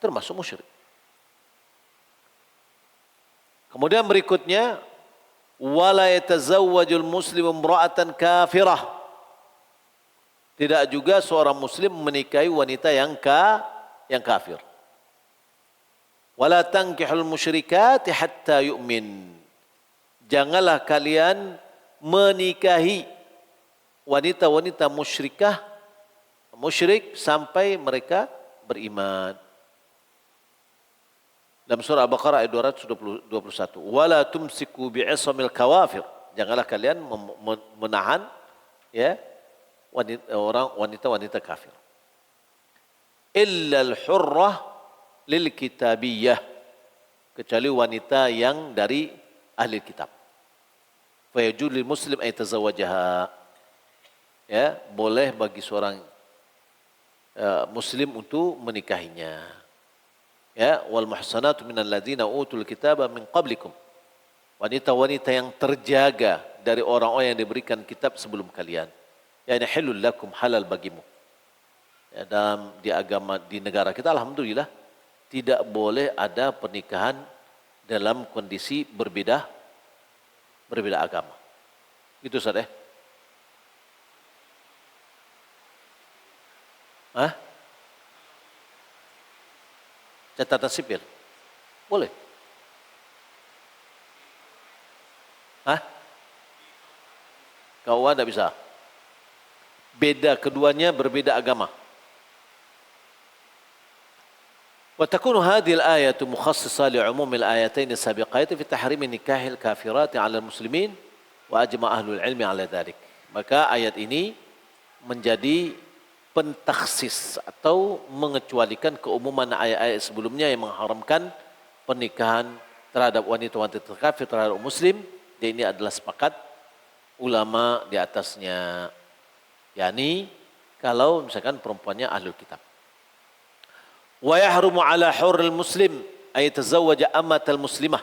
termasuk musyrik. Kemudian berikutnya, wala yatazawwajul muslimu imra'atan kafirah. Tidak juga seorang muslim menikahi wanita yang kafir. Wala tankihul musyrikati hatta yu'min. Janganlah kalian menikahi wanita-wanita musyrik sampai mereka beriman. Dalam surah Al-Baqarah ayat 221. Wala tumsiku bi'isamil kawafir. Janganlah kalian menahan, ya, wanita-wanita kafir. Illa al-hurrah lil kitabiyah. Kecuali wanita yang dari ahli kitab. Fayajuz lil muslim ay tazawwajaha. Ya, boleh bagi seorang muslim untuk menikahinya. Ya, wal muhsanatu minal ladzina utul kitaba min qablikum. Wanita-wanita yang terjaga dari orang-orang yang diberikan kitab sebelum kalian. Yani halul lakum, halal bagimu. Ya, di agama di negara kita alhamdulillah tidak boleh ada pernikahan dalam kondisi berbeda agama. Gitu Ustaz ya? Hah? Catatan sipil? Boleh. Hah? KUA tidak bisa. Beda, keduanya berbeda agama. وتكون هذه الآية مخصصة لعموم الآيتين السابقتين في تحريم نكاح الكافرات على المسلمين وأجمع أهل العلم على ذلك. Maka ayat ini menjadi pentaksis atau mengecualikan keumuman ayat-ayat sebelumnya yang mengharamkan pernikahan terhadap wanita-wanita kafir terhadap muslim. Dan ini adalah sepakat ulama di atasnya. yakni kalau misalkan perempuannya ahlul kitab. Wa yahrumu ala hurril muslim ay tazawwaja amatal muslimah.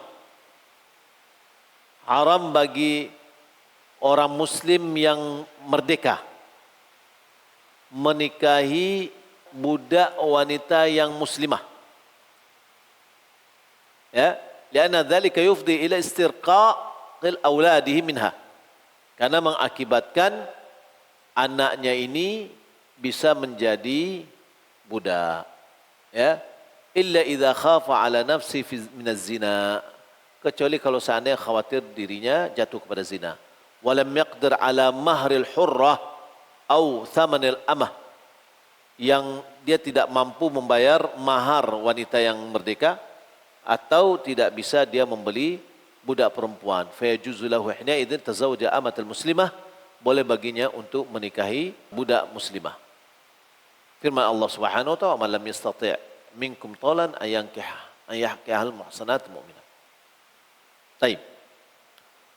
Haram bagi orang muslim yang merdeka menikahi budak wanita yang muslimah. Ya, lianna dzalika yufdi ila istirqaqil auladihi minha. Karena mengakibatkan anaknya ini bisa menjadi budak. Ya, illa idza khafa ala nafsi min az-zina. Kecuali kalau seandainya khawatir dirinya jatuh kepada zina. Walam yaqdir ala mahril hurrah au thamanil amah. Yang dia tidak mampu membayar mahar wanita yang merdeka atau tidak bisa dia membeli budak perempuan. Fa yajuzu lahu hina idzin tazawwaja amatal muslimah, boleh baginya untuk menikahi budak muslimah. Firman Allah Subhanahu wa ta'ala, "Man lam yastati' minkum talan ayankihal muhsanat mu'minat." Baik.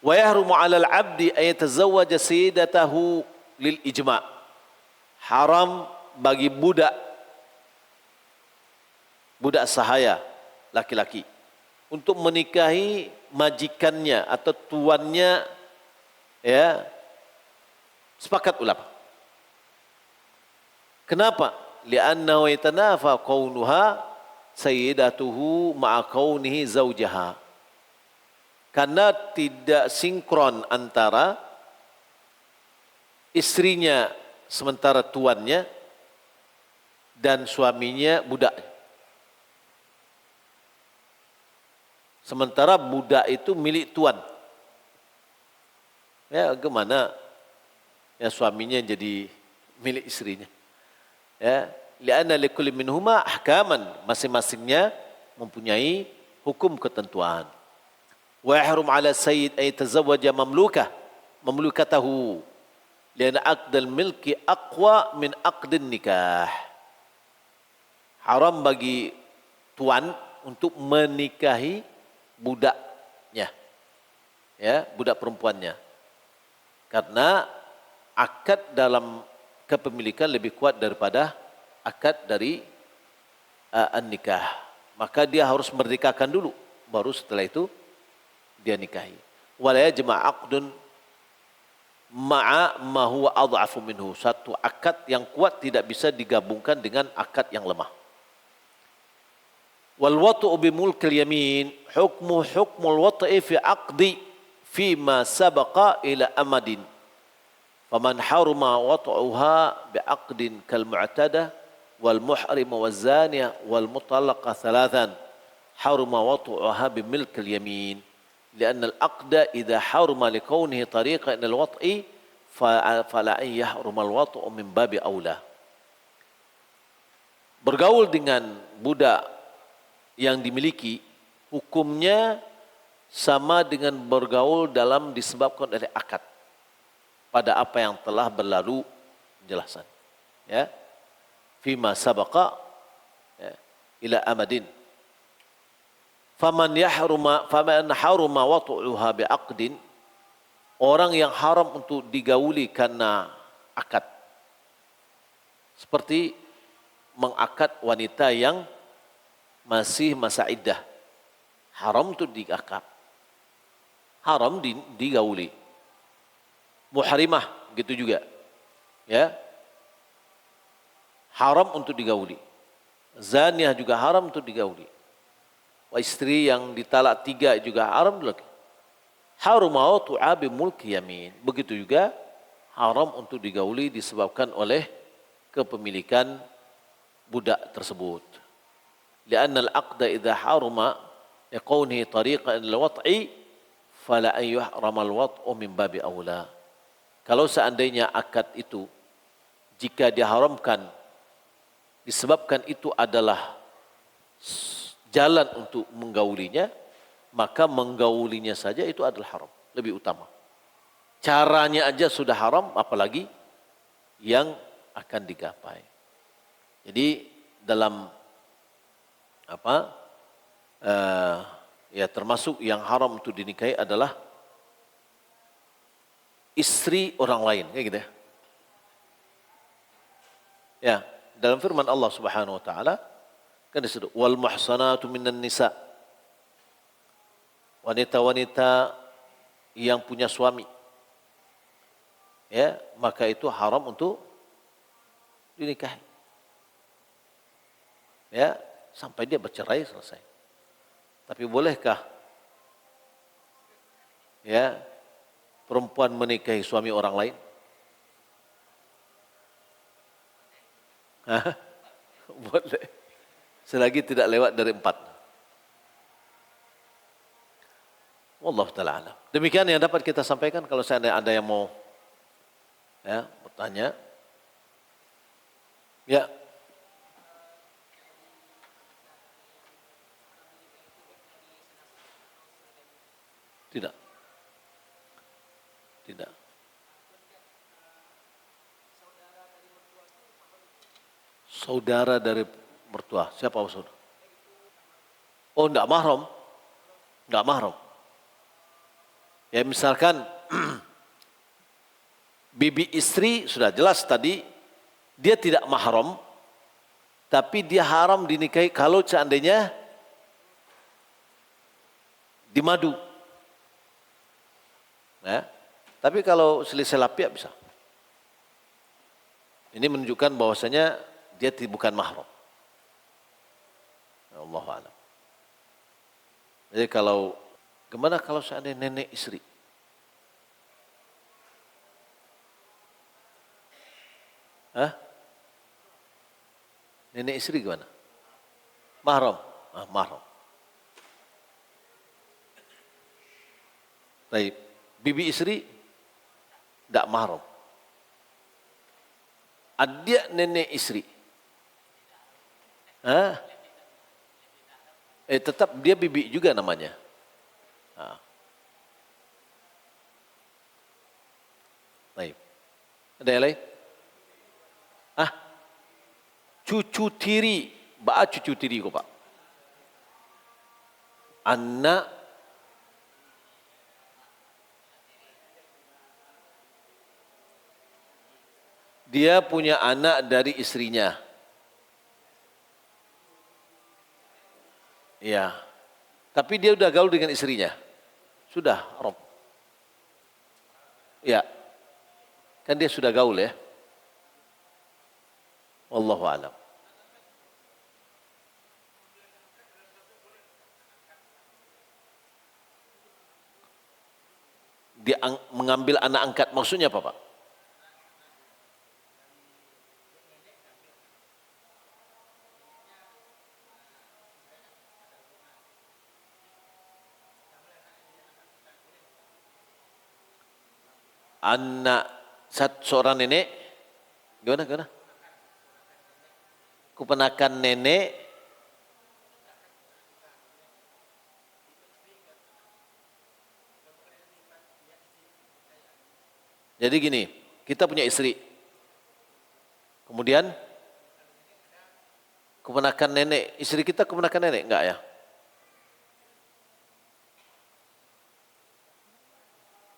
Wa yahrumu 'alal 'abdi ay yatazawwaja sayyidatahu lil ijma'. Haram bagi budak sahaya laki-laki untuk menikahi majikannya atau tuannya, ya, sepakat ulama. Kenapa? Li'annahu yatanafa kaunuha sayyidatuhu ma'a kaunihi zaujaha. Karena tidak sinkron antara istrinya sementara tuannya dan suaminya budak. Sementara budak itu milik tuan. Ya, gimana ya suaminya jadi milik istrinya? Ya, li'anna likulli minhuma ahkaman, masing-masingnya mempunyai hukum ketentuan. Wa yahrum 'ala sayyid ay tazawwaja mamlukatahu li'anna aqdal milki aqwa min aqdin nikah. Haram bagi tuan untuk menikahi budaknya, ya, budak perempuannya, karena akad dalam kepemilikan lebih kuat daripada akad dari an-nikah. Maka dia harus merdekakan dulu, baru setelah itu dia nikahi. Wala yajma' aqdun ma'a ma huwa adhafu minhu. Satu akad yang kuat tidak bisa digabungkan dengan akad yang lemah. Wal wat'u bi mulkil yamin hukmul wat'i fi aqdi fi ma sabaqa ila amadin. Faman haruma wat'uha bi aqdin kal mu'tada wal muhrim waz zaniyah wal mutallaqa thalathan haruma wat'uha bi milkil yamin. لأن العقد إذا حرم لكونه طريقا إلى الوطء فلا أن يحرم الوطء من باب أولى. Bergaul dengan budak yang dimiliki hukumnya sama dengan bergaul dalam disebabkan oleh akad pada apa yang telah berlalu penjelasan, ya, fima sabaqa, ya, ila amadin. Faman haruma wat'uha bi'aqdin, orang yang haram untuk digauli karena akad, seperti mengakad wanita yang masih masa iddah, haram untuk diakad, haram digauli. Muhrimah gitu juga, ya, haram untuk digauli. Zaniyah juga haram untuk digauli. Istri yang ditalak 3 juga haram lagi. Haram wat'uha bi mulki yamin. Begitu juga haram untuk digauli disebabkan oleh kepemilikan budak tersebut. Lianna al-aqda idza harama yaqawnihi tariqan ila wat'i fala an yuhrama al-wat'u min babi aula. Kalau seandainya akad itu jika diharamkan disebabkan itu adalah jalan untuk menggaulinya, maka menggaulinya saja itu adalah haram, lebih utama. Caranya aja sudah haram, apalagi yang akan digapai. Jadi dalam ya termasuk yang haram untuk dinikahi adalah istri orang lain, kayak gitu ya. Ya, dalam firman Allah Subhanahu wa taala kan disebut wal muhsanatu minan nisa. Wanita-wanita yang punya suami. Ya, maka itu haram untuk dinikahi. Ya, sampai dia bercerai selesai. Tapi bolehkah ya perempuan menikahi suami orang lain? Hah? Boleh. Selagi tidak lewat dari 4. Wallahu ta'ala alam. Demikian yang dapat kita sampaikan. Kalau seandainya ada yang mau ya, bertanya. Ya. Tidak. Tidak. Saudara dari mertua. Siapa saudara? Oh, enggak mahram. Enggak mahram. Ya misalkan bibi istri sudah jelas tadi dia tidak mahram, tapi dia haram dinikahi kalau seandainya dimadu. Ya. Tapi kalau selisih lapiak bisa. Ini menunjukkan bahwasanya dia bukan mahram. Allahu a'lam. Jadi gimana kalau seandainya nenek istri? Hah? Nenek istri gimana? Mahram. Mahram. Baik. Bibi istri tidak mahram. Adik nenek istri. Hah? Tetap dia bibi juga namanya. Baik. Ada yang lain? Cucu tiri. Cucu tiri kok Pak. Anak dia punya anak dari istrinya. Ya. Tapi dia udah gaul dengan istrinya. Sudah, Rob. Ya. Kan dia sudah gaul ya. Wallahu a'lam. Dia mengambil anak angkat maksudnya apa Pak? Anak seorang nenek, gimana? Keponakan nenek, jadi gini, kita punya istri, kemudian keponakan nenek, istri kita keponakan nenek, enggak ya?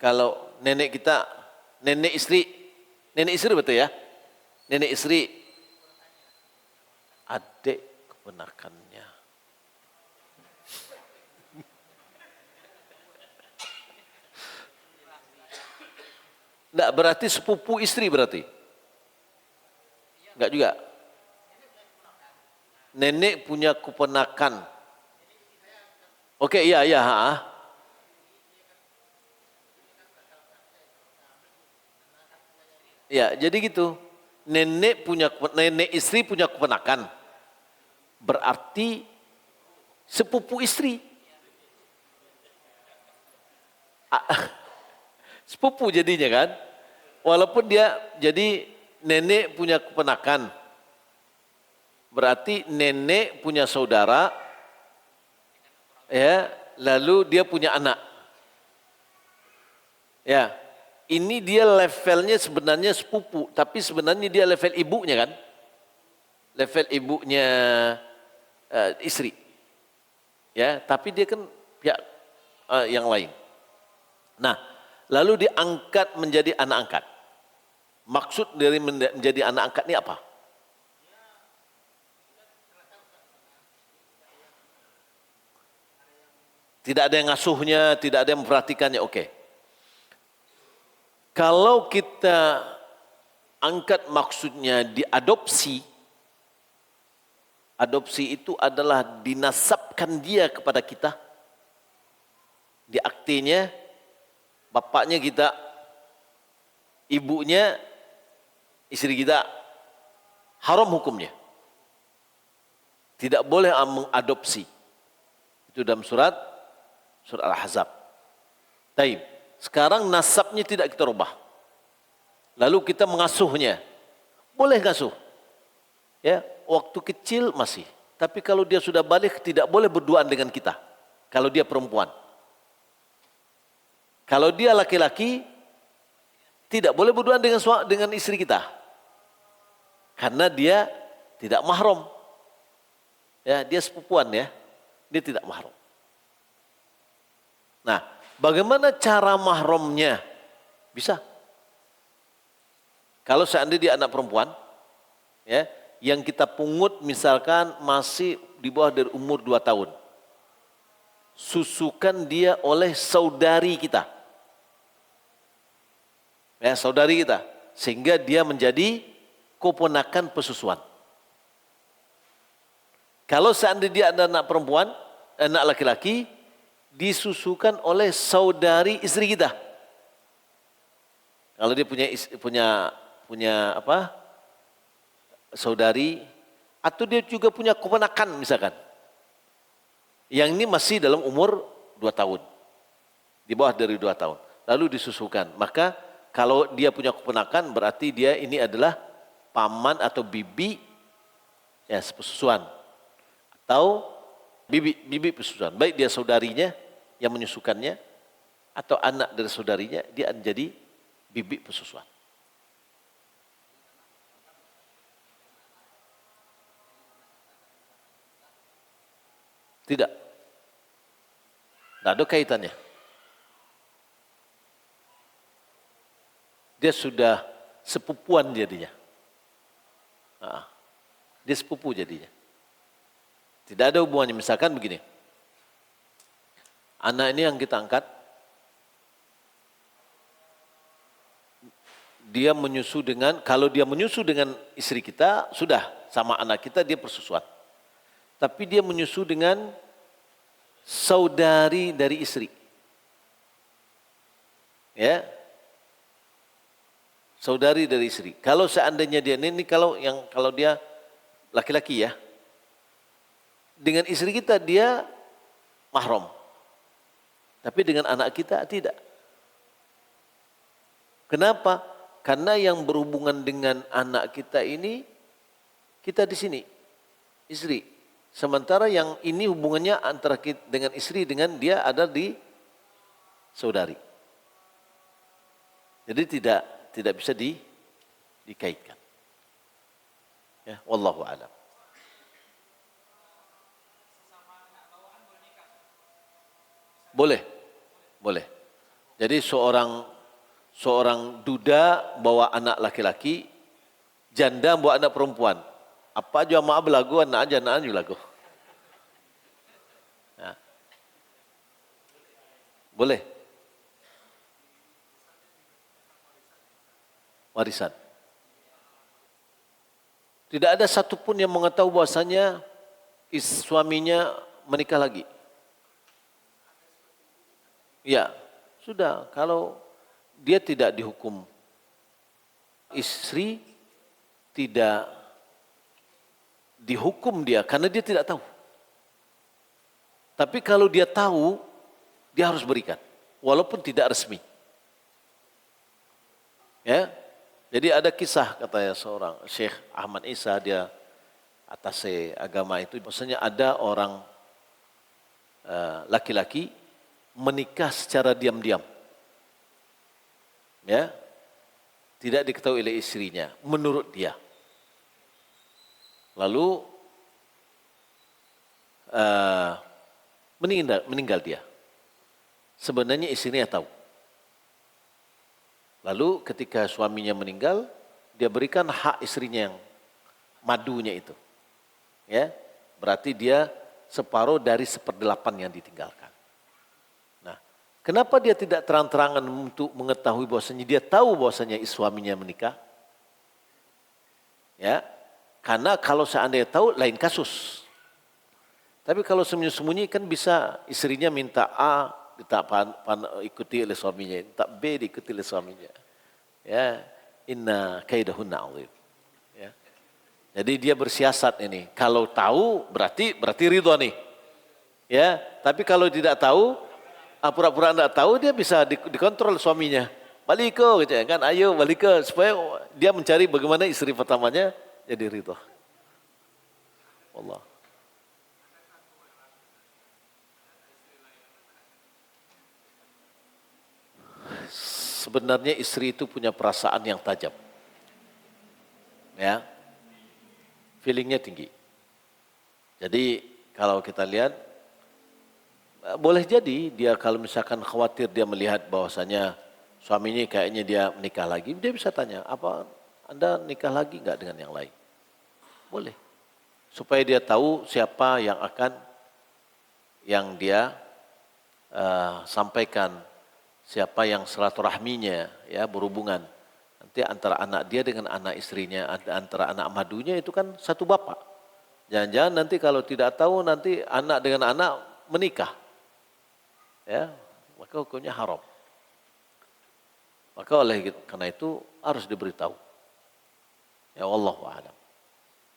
Kalau nenek kita, nenek istri betul ya? Nenek istri, adik keponakannya. Enggak berarti sepupu istri berarti? Enggak juga. Nenek punya keponakan. Oke, iya. Ya, jadi gitu. Nenek istri punya keponakan. Berarti sepupu istri. Sepupu jadinya kan. Walaupun dia jadi nenek punya keponakan. Berarti nenek punya saudara. Ya, lalu dia punya anak. Ya. Ini dia levelnya sebenarnya sepupu, tapi sebenarnya dia level ibunya kan? Level ibunya istri. Ya, tapi dia kan pihak yang lain. Nah, lalu diangkat menjadi anak angkat. Maksud dari menjadi anak angkat ini apa? Tidak ada yang ngasuhnya, tidak ada yang memperhatikannya, oke. Kalau kita angkat maksudnya diadopsi, adopsi itu adalah dinasabkan dia kepada kita. Di aktenya, bapaknya kita, ibunya, istri kita, haram hukumnya. Tidak boleh mengadopsi. Itu dalam surat Al-Ahzab. Taib. Sekarang nasabnya tidak kita rubah. Lalu kita mengasuhnya. Boleh ngasuh. Ya, waktu kecil masih. Tapi kalau dia sudah balik tidak boleh berduaan dengan kita. Kalau dia perempuan. Kalau dia laki-laki tidak boleh berduaan dengan istri kita. Karena dia tidak mahram. Ya, dia sepupuan ya. Dia tidak mahram. Nah, bagaimana cara mahramnya? Bisa. Kalau seandainya dia anak perempuan, ya, yang kita pungut misalkan masih di bawah dari umur 2 tahun. Susukan dia oleh saudari kita. Ya, saudari kita. Sehingga dia menjadi keponakan pesusuan. Kalau seandainya dia ada anak perempuan, anak laki-laki, disusukan oleh saudari istri kita. Kalau dia punya apa? Saudari, atau dia juga punya keponakan misalkan. Yang ini masih dalam umur 2 tahun. Di bawah dari 2 tahun. Lalu disusukan. Maka kalau dia punya keponakan berarti dia ini adalah paman atau bibi ya pesusuan. Atau bibi pesusuan. Baik dia saudarinya yang menyusukannya atau anak dari saudarinya dia menjadi bibi pesusuan. Tidak. Tidak ada kaitannya. Dia sudah sepupuan jadinya. Dia sepupu jadinya. Tidak ada hubungannya. Misalkan begini. Anak ini yang kita angkat. Dia menyusu dengan, kalau dia menyusu dengan istri kita, sudah sama anak kita dia persusuan. Tapi dia menyusu dengan saudari dari istri. Ya. Saudari dari istri. Kalau seandainya dia ini kalau dia laki-laki ya. Dengan istri kita dia mahram. Tapi dengan anak kita tidak. Kenapa? Karena yang berhubungan dengan anak kita ini kita di sini istri. Sementara yang ini hubungannya antara kita dengan istri dengan dia ada di saudari. Jadi tidak bisa dikaitkan. Ya, wallahu a'lam. Boleh. Jadi seorang duda bawa anak laki-laki, janda bawa anak perempuan. Apa aja maaf belagu, anak aja lagu. Ya. Boleh. Warisan. Tidak ada satupun yang mengetahui bahwasanya suaminya menikah lagi. Ya, sudah. Kalau dia tidak dihukum, istri tidak dihukum dia karena dia tidak tahu. Tapi kalau dia tahu, dia harus berikan, walaupun tidak resmi. Ya, jadi ada kisah katanya seorang Syekh Ahmad Isa, dia atas agama itu, maksudnya ada orang laki-laki menikah secara diam-diam. Ya, tidak diketahui oleh istrinya, menurut dia. Lalu meninggal dia. Sebenarnya istrinya tahu. Lalu ketika suaminya meninggal, dia berikan hak istrinya yang madunya itu. Ya, berarti dia separuh dari 1/8 yang ditinggalkan. Kenapa dia tidak terang-terangan untuk mengetahui bahwasanya dia tahu bahwasanya suaminya menikah? Ya, karena kalau seandainya tahu lain kasus. Tapi kalau sembunyi-sembunyi kan bisa istrinya minta A, ikuti oleh suaminya, minta B diikuti oleh suaminya. Ya, inna kaidahunna azim. Ya. Jadi dia bersiasat ini. Kalau tahu berarti ridho nih. Ya, tapi kalau tidak tahu, pura-pura tidak tahu dia bisa dikontrol suaminya. Balik ke, gitu ya kan? Ayo balik ke supaya dia mencari bagaimana istri pertamanya jadi ridho. Allah. Sebenarnya istri itu punya perasaan yang tajam. Ya. Feelingnya tinggi. Jadi kalau kita lihat boleh jadi dia kalau misalkan khawatir dia melihat bahwasanya suaminya kayaknya dia menikah lagi, dia bisa tanya, apa Anda nikah lagi enggak dengan yang lain? Boleh. Supaya dia tahu siapa yang dia sampaikan, siapa yang silaturahminya ya berhubungan. Nanti antara anak dia dengan anak istrinya, antara anak madunya itu kan satu bapak. Jangan-jangan nanti kalau tidak tahu nanti anak dengan anak menikah. Ya, maka hukumnya haram. Maka karena itu harus diberitahu. Ya wallahu a'lam.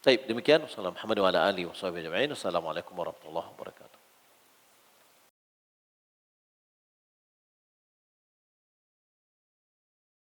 Baik, demikian. Wassalamualaikum warahmatullahi wabarakatuh.